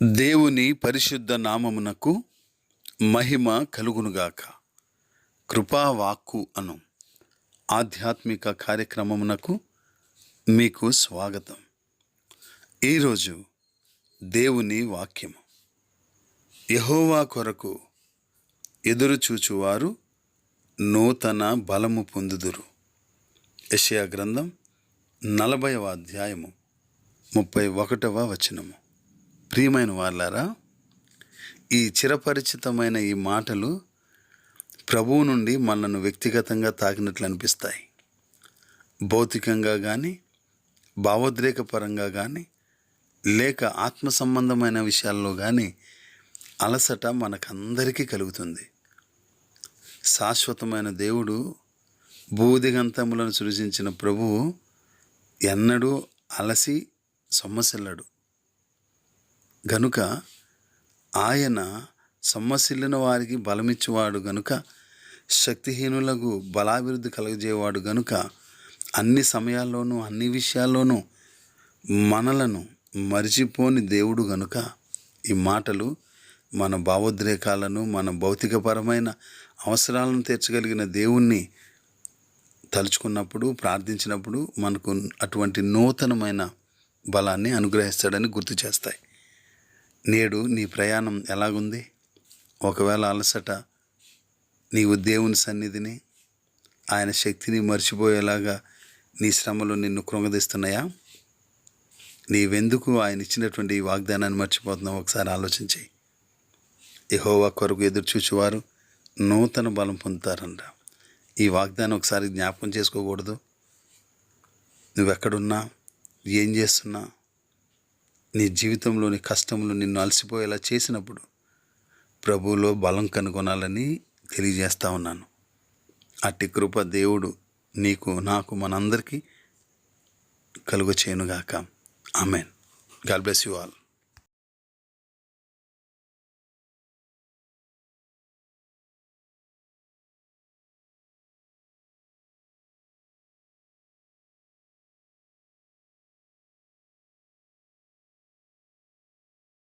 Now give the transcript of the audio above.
దేవుని పరిశుద్ధ నామమునకు మహిమ కలుగునుగాక. కృపావాక్కు అను ఆధ్యాత్మిక కార్యక్రమమునకు మీకు స్వాగతం. ఈరోజు దేవుని వాక్యము. యెహోవా కొరకు ఎదురుచూచువారు నూతన బలము పొందుదురు. యెషయా గ్రంథం 40వ అధ్యాయము 31వ వచనము. ప్రియమైన వాళ్ళారా, ఈ చిరపరిచితమైన ఈ మాటలు ప్రభువు నుండి మనను వ్యక్తిగతంగా తాకినట్లు అనిపిస్తాయి. భౌతికంగా కానీ, భావోద్రేకపరంగా కానీ, లేక ఆత్మ సంబంధమైన విషయాల్లో కానీ అలసట మనకందరికీ కలుగుతుంది. శాశ్వతమైన దేవుడు, భూదిగంతములను సృజించిన ప్రభువు ఎన్నడూ అలసి సొమ్మసిల్లడు. గనుక ఆయన సొమ్మసిల్లిన వారికి బలమిచ్చువాడు గనుక, శక్తిహీనులకు బలాభివృద్ధి కలుగజేవాడు గనుక, అన్ని సమయాల్లోనూ అన్ని విషయాల్లోనూ మనలను మరిచిపోని దేవుడు గనుక ఈ మాటలు మన భావోద్రేకాలను, మన భౌతికపరమైన అవసరాలను తీర్చగలిగిన దేవుణ్ణి తలుచుకున్నప్పుడు, ప్రార్థించినప్పుడు మనకు అటువంటి నూతనమైన బలాన్ని అనుగ్రహిస్తాడని గుర్తు చేస్తాయి. నేడు నీ ప్రయాణం ఎలాగుంది? ఒకవేళ అలసట నీవు దేవుని సన్నిధిని, ఆయన శక్తిని మర్చిపోయేలాగా నీ శ్రమలు నిన్ను కృంగదీస్తున్నాయా? నీవెందుకు ఆయన ఇచ్చినటువంటి ఈ వాగ్దానాన్ని మర్చిపోతున్నావు? ఒకసారి ఆలోచించి. యెహోవా కొరకు ఎదురుచూచువారు నూతన బలం పొందుతారంట. ఈ వాగ్దానం ఒకసారి జ్ఞాపకం చేసుకోకూడదు? నువ్వెక్కడున్నా, ఏం చేస్తున్నా, నీ జీవితంలోని కష్టములు నిన్ను అలసిపోయేలా చేసినప్పుడు ప్రభువులో బలం కనుగొనాలని తెలియజేస్తా ఉన్నాను. అట్టి కృప దేవుడు నీకు, నాకు, మనందరికీ కలుగచేయునుగాక. ఆమేన్. God bless you all.